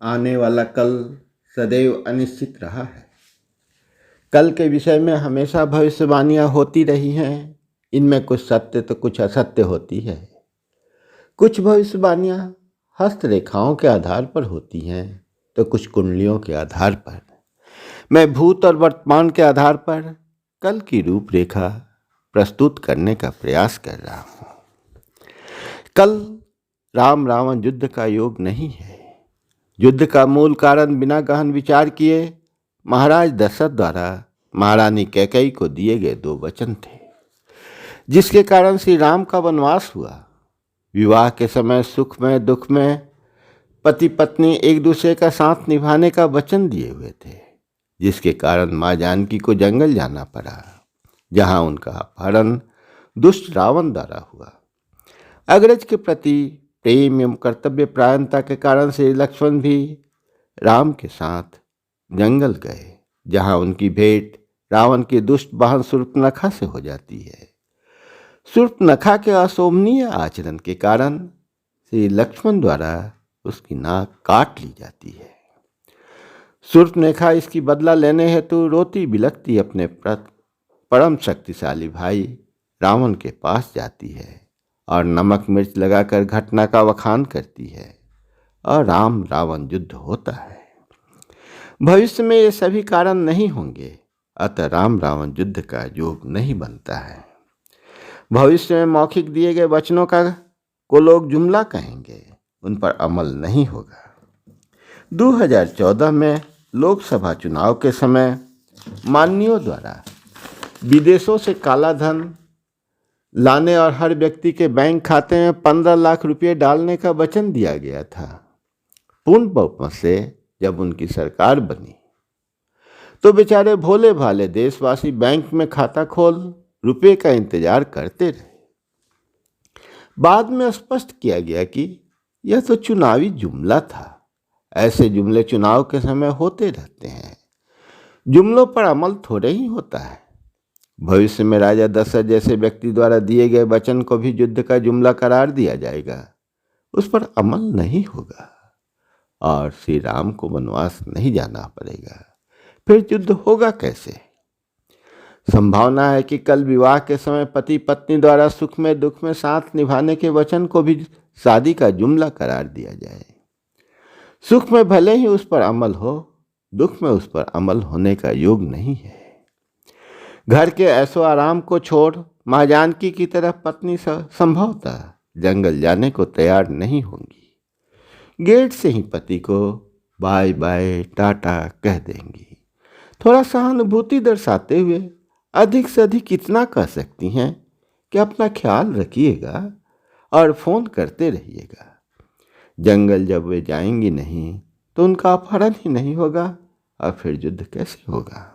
आने वाला कल सदैव अनिश्चित रहा है। कल के विषय में हमेशा भविष्यवाणियां होती रही हैं। इनमें कुछ सत्य तो कुछ असत्य होती है। कुछ भविष्यवाणियां हस्तरेखाओं के आधार पर होती हैं तो कुछ कुंडलियों के आधार पर। मैं भूत और वर्तमान के आधार पर कल की रूपरेखा प्रस्तुत करने का प्रयास कर रहा हूं। कल राम रावण युद्ध का योग नहीं है। युद्ध का मूल कारण बिना गहन विचार किए महाराज दशरथ द्वारा महारानी कैकेयी को दिए गए 2 वचन थे, जिसके कारण श्री राम का वनवास हुआ। विवाह के समय सुख में दुख में पति पत्नी एक दूसरे का साथ निभाने का वचन दिए हुए थे, जिसके कारण मां जानकी को जंगल जाना पड़ा, जहां उनका अपहरण दुष्ट रावण द्वारा हुआ। अग्रज के प्रति प्रेम एवं कर्तव्य परायणता के कारण श्री लक्ष्मण भी राम के साथ जंगल गए, जहां उनकी भेंट रावण की दुष्ट बहन शूर्पणखा से हो जाती है। शूर्पणखा के अशोभनीय आचरण के कारण श्री लक्ष्मण द्वारा उसकी नाक काट ली जाती है। शूर्पणखा इसकी बदला लेने हेतु रोती बिलखती अपने परम शक्तिशाली भाई रावण के पास जाती है और नमक मिर्च लगाकर घटना का बखान करती है और राम रावण युद्ध होता है। भविष्य में ये सभी कारण नहीं होंगे, अतः राम रावण युद्ध का योग नहीं बनता है। भविष्य में मौखिक दिए गए वचनों को लोग जुमला कहेंगे, उन पर अमल नहीं होगा। 2014 में लोकसभा चुनाव के समय माननीयों द्वारा विदेशों से काला धन लाने और हर व्यक्ति के बैंक खाते में 15 लाख रुपये डालने का वचन दिया गया था। पूर्ण बहुमत से जब उनकी सरकार बनी तो बेचारे भोले भाले देशवासी बैंक में खाता खोल रुपये का इंतजार करते रहे। बाद में स्पष्ट किया गया कि यह तो चुनावी जुमला था। ऐसे जुमले चुनाव के समय होते रहते हैं। जुमलों पर अमल थोड़े ही होता है। भविष्य में राजा दशरथ जैसे व्यक्ति द्वारा दिए गए वचन को भी युद्ध का जुमला करार दिया जाएगा, उस पर अमल नहीं होगा और श्री राम को वनवास नहीं जाना पड़ेगा। फिर युद्ध होगा कैसे? संभावना है कि कल विवाह के समय पति पत्नी द्वारा सुख में दुख में साथ निभाने के वचन को भी शादी का जुमला करार दिया जाए। सुख में भले ही उस पर अमल हो, दुख में उस पर अमल होने का योग नहीं है। घर के ऐशो आराम को छोड़ मां जानकी की तरफ पत्नी संभवतः जंगल जाने को तैयार नहीं होंगी। गेट से ही पति को बाय बाय टाटा कह देंगी। थोड़ा सहानुभूति दर्शाते हुए अधिक से अधिक इतना कह सकती हैं कि अपना ख्याल रखिएगा और फोन करते रहिएगा। जंगल जब वे जाएंगी नहीं तो उनका अपहरण ही नहीं होगा और फिर युद्ध कैसे होगा?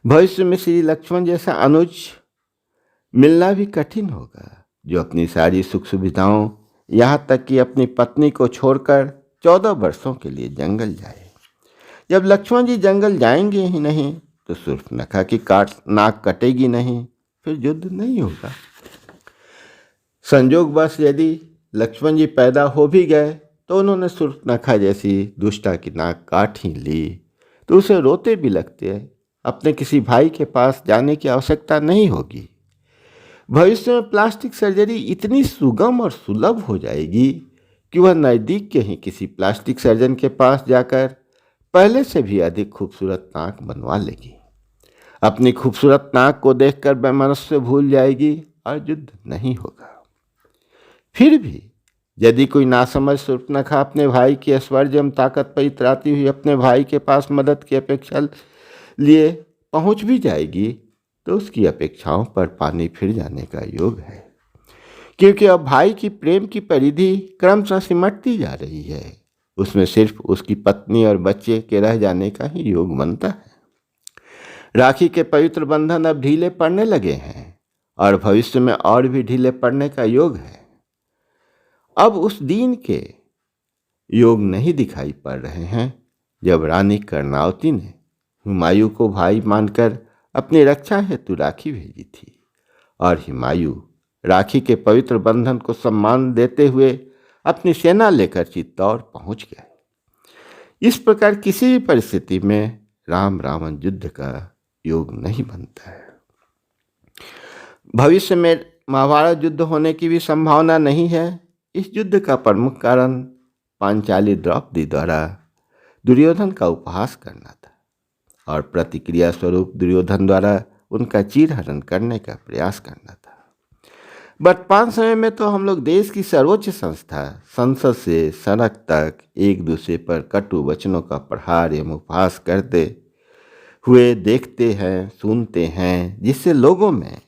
भविष्य में श्री लक्ष्मण जैसा अनुज मिलना भी कठिन होगा, जो अपनी सारी सुख सुविधाओं यहाँ तक कि अपनी पत्नी को छोड़कर 14 वर्षों के लिए जंगल जाए। जब लक्ष्मण जी जंगल जाएंगे ही नहीं तो शूर्पणखा की नाक कटेगी नहीं, फिर युद्ध नहीं होगा। संयोगवश यदि लक्ष्मण जी पैदा हो भी गए तो उन्होंने शूर्पणखा जैसी दुष्टा की नाक काट ही ली तो उसे रोते बिलखते अपने किसी भाई के पास जाने की आवश्यकता नहीं होगी। भविष्य में प्लास्टिक सर्जरी इतनी सुगम और सुलभ हो जाएगी कि वह नज़दीक के ही किसी प्लास्टिक सर्जन के पास जाकर पहले से भी अधिक खूबसूरत नाक बनवा लेगी। अपनी खूबसूरत नाक को देखकर वह मनुष्य भूल जाएगी और युद्ध नहीं होगा। फिर भी यदि कोई नासमझ शूर्पणखा अपने भाई की ऐश्वर्य एवं ताकत पर इतराती हुई अपने भाई के पास मदद की अपेक्षा लिए पहुंच भी जाएगी तो उसकी अपेक्षाओं पर पानी फिर जाने का योग है, क्योंकि अब भाई की प्रेम की परिधि क्रमशः सिमटती जा रही है। उसमें सिर्फ उसकी पत्नी और बच्चे के रह जाने का ही योग बनता है। राखी के पवित्र बंधन अब ढीले पड़ने लगे हैं और भविष्य में और भी ढीले पड़ने का योग है। अब उस दिन के योग नहीं दिखाई पड़ रहे हैं जब रानी कर्णावती ने हुमायूं को भाई मानकर अपनी रक्षा हेतु राखी भेजी थी और हुमायूं राखी के पवित्र बंधन को सम्मान देते हुए अपनी सेना लेकर चित्तौड़ पहुंच गए। इस प्रकार किसी भी परिस्थिति में राम रावण युद्ध का योग नहीं बनता है। भविष्य में महाभारत युद्ध होने की भी संभावना नहीं है। इस युद्ध का प्रमुख कारण पांचाली द्रौपदी द्वारा दुर्योधन का उपहास करना था और प्रतिक्रिया स्वरूप दुर्योधन द्वारा उनका चीरहरण करने का प्रयास करना था। वर्तमान समय में तो हम लोग देश की सर्वोच्च संस्था संसद से सड़क तक एक दूसरे पर कटु वचनों का प्रहार एवं उपहास करते हुए देखते हैं, सुनते हैं, जिससे लोगों में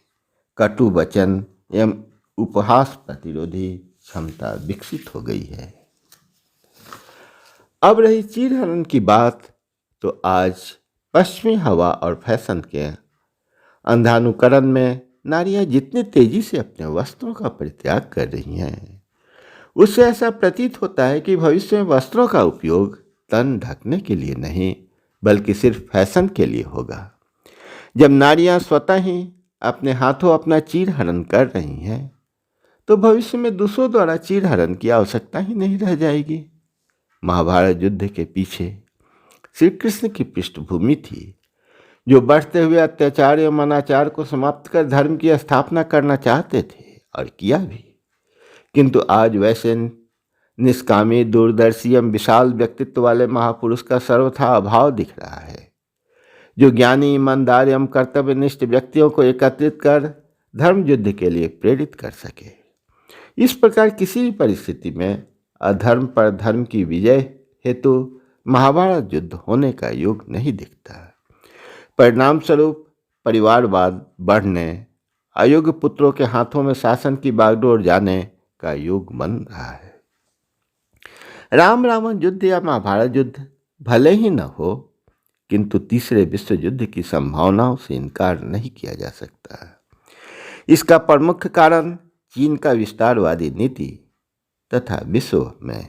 कटु वचन एवं उपहास प्रतिरोधी क्षमता विकसित हो गई है। अब रही चीरहरण की बात, तो आज पश्चिमी हवा और फैशन के अंधानुकरण में नारियां जितनी तेजी से अपने वस्त्रों का परित्याग कर रही हैं, उससे ऐसा प्रतीत होता है कि भविष्य में वस्त्रों का उपयोग तन ढकने के लिए नहीं बल्कि सिर्फ फैशन के लिए होगा। जब नारियां स्वतः ही अपने हाथों अपना चीरहरण कर रही हैं, तो भविष्य में दूसरों द्वारा चीरहरण की आवश्यकता ही नहीं रह जाएगी। महाभारत युद्ध के पीछे श्री कृष्ण की पृष्ठभूमि थी, जो बढ़ते हुए अत्याचार एवं अनाचार को समाप्त कर धर्म की स्थापना करना चाहते थे और किया भी। किंतु आज वैसे निष्कामी, दूरदर्शी एवं विशाल व्यक्तित्व वाले महापुरुष का सर्वथा अभाव दिख रहा है, जो ज्ञानी, ईमानदार एवं कर्तव्यनिष्ठ व्यक्तियों को एकत्रित कर धर्म युद्ध के लिए प्रेरित कर सके। इस प्रकार किसी भी परिस्थिति में अधर्म पर धर्म की विजय हेतु महाभारत युद्ध होने का योग नहीं दिखता। परिणाम स्वरूप परिवारवाद बढ़ने, अयोग्य पुत्रों के हाथों में शासन की बागडोर जाने का योग बन रहा है। राम रावण युद्ध या महाभारत युद्ध भले ही न हो, किंतु तीसरे विश्व युद्ध की संभावनाओं से इनकार नहीं किया जा सकता। इसका प्रमुख कारण चीन का विस्तारवादी नीति तथा विश्व में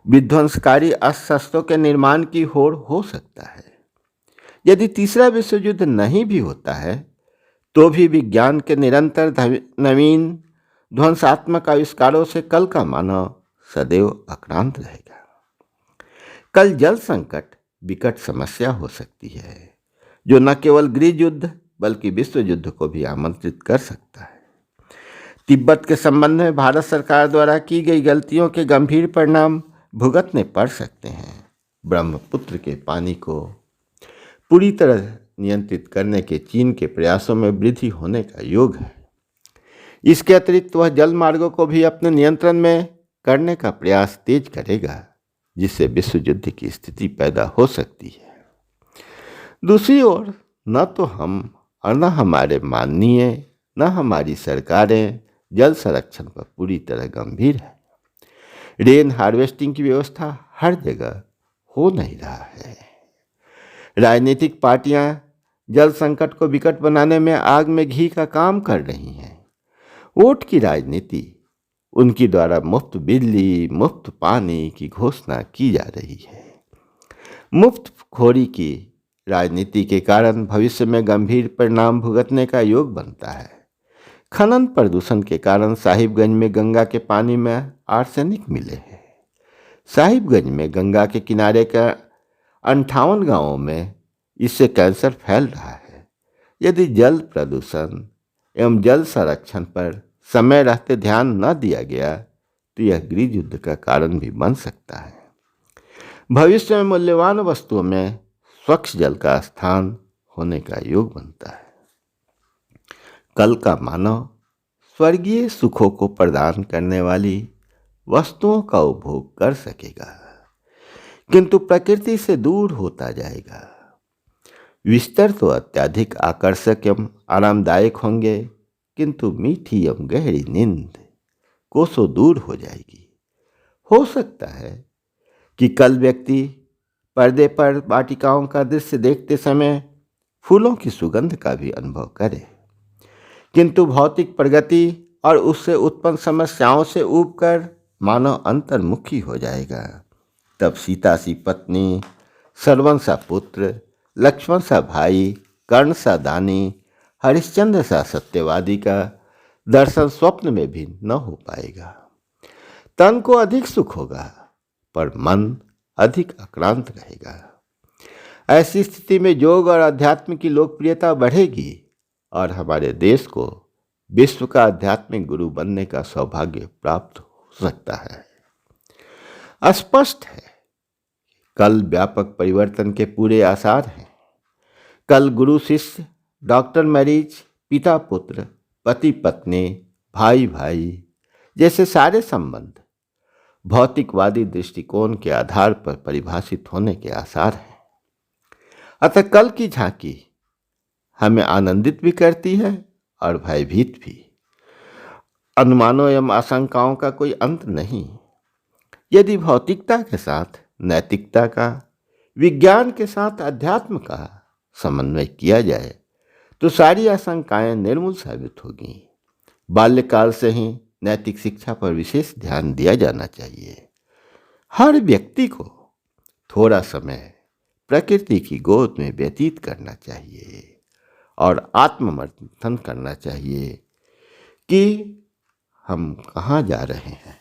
विध्वंसकारी अस्त्र के निर्माण की होड़ हो सकता है। यदि तीसरा विश्व युद्ध नहीं भी होता है, तो भी विज्ञान के निरंतर नवीन ध्वंसात्मक आविष्कारों से कल का मानव सदैव आक्रांत रहेगा। कल जल संकट विकट समस्या हो सकती है, जो न केवल गृह युद्ध बल्कि विश्व युद्ध को भी आमंत्रित कर सकता है। तिब्बत के संबंध में भारत सरकार द्वारा की गई गलतियों के गंभीर परिणाम भुगतने पड़ सकते हैं। ब्रह्मपुत्र के पानी को पूरी तरह नियंत्रित करने के चीन के प्रयासों में वृद्धि होने का योग है। इसके अतिरिक्त वह जल मार्गों को भी अपने नियंत्रण में करने का प्रयास तेज करेगा, जिससे विश्व युद्ध की स्थिति पैदा हो सकती है। दूसरी ओर न तो हम और न हमारे माननीय न हमारी सरकारें जल संरक्षण पर पूरी तरह गंभीर है। रेन हार्वेस्टिंग की व्यवस्था हर जगह हो नहीं रहा है। राजनीतिक पार्टियां जल संकट को विकट बनाने में आग में घी का काम कर रही हैं। वोट की राजनीति, उनकी द्वारा मुफ्त बिजली, मुफ्त पानी की घोषणा की जा रही है। मुफ्त खोरी की राजनीति के कारण भविष्य में गंभीर परिणाम भुगतने का योग बनता है। खनन प्रदूषण के कारण साहिबगंज में गंगा के पानी में आर्सेनिक मिले हैं। साहिबगंज में गंगा के किनारे का 58 गांवों में इससे कैंसर फैल रहा है। यदि जल प्रदूषण एवं जल संरक्षण पर समय रहते ध्यान न दिया गया, तो यह गृह युद्ध का कारण भी बन सकता है। भविष्य में मूल्यवान वस्तुओं में स्वच्छ जल का स्थान होने का योग बनता है। कल का मानव स्वर्गीय सुखों को प्रदान करने वाली वस्तुओं का उपभोग कर सकेगा, किंतु प्रकृति से दूर होता जाएगा। बिस्तर तो अत्यधिक आकर्षक एवं आरामदायक होंगे, किंतु मीठी एवं गहरी नींद कोसों दूर हो जाएगी। हो सकता है कि कल व्यक्ति पर्दे पर वाटिकाओं का दृश्य देखते समय फूलों की सुगंध का भी अनुभव करे, किंतु भौतिक प्रगति और उससे उत्पन्न समस्याओं से ऊबकर मानव अंतर्मुखी हो जाएगा। तब सीता सी पत्नी, श्रवण सा पुत्र, लक्ष्मण सा भाई, कर्ण सा दानी, हरिश्चंद्र सा सत्यवादी का दर्शन स्वप्न में भी न हो पाएगा। तन को अधिक सुख होगा, पर मन अधिक आक्रांत रहेगा। ऐसी स्थिति में योग और अध्यात्म की लोकप्रियता बढ़ेगी और हमारे देश को विश्व का आध्यात्मिक गुरु बनने का सौभाग्य प्राप्त हो सकता है। स्पष्ट है, कल व्यापक परिवर्तन के पूरे आसार हैं। कल गुरु शिष्य, डॉक्टर मरीज, पिता पुत्र, पति पत्नी, भाई भाई जैसे सारे संबंध भौतिकवादी दृष्टिकोण के आधार पर परिभाषित होने के आसार हैं। अतः कल की झांकी हमें आनंदित भी करती है और भयभीत भी। अनुमानों एवं आशंकाओं का कोई अंत नहीं। यदि भौतिकता के साथ नैतिकता का, विज्ञान के साथ अध्यात्म का समन्वय किया जाए तो सारी आशंकाएं निर्मूल साबित होगी। बाल्यकाल से ही नैतिक शिक्षा पर विशेष ध्यान दिया जाना चाहिए। हर व्यक्ति को थोड़ा समय प्रकृति की गोद में व्यतीत करना चाहिए और आत्ममंथन करना चाहिए कि हम कहाँ जा रहे हैं।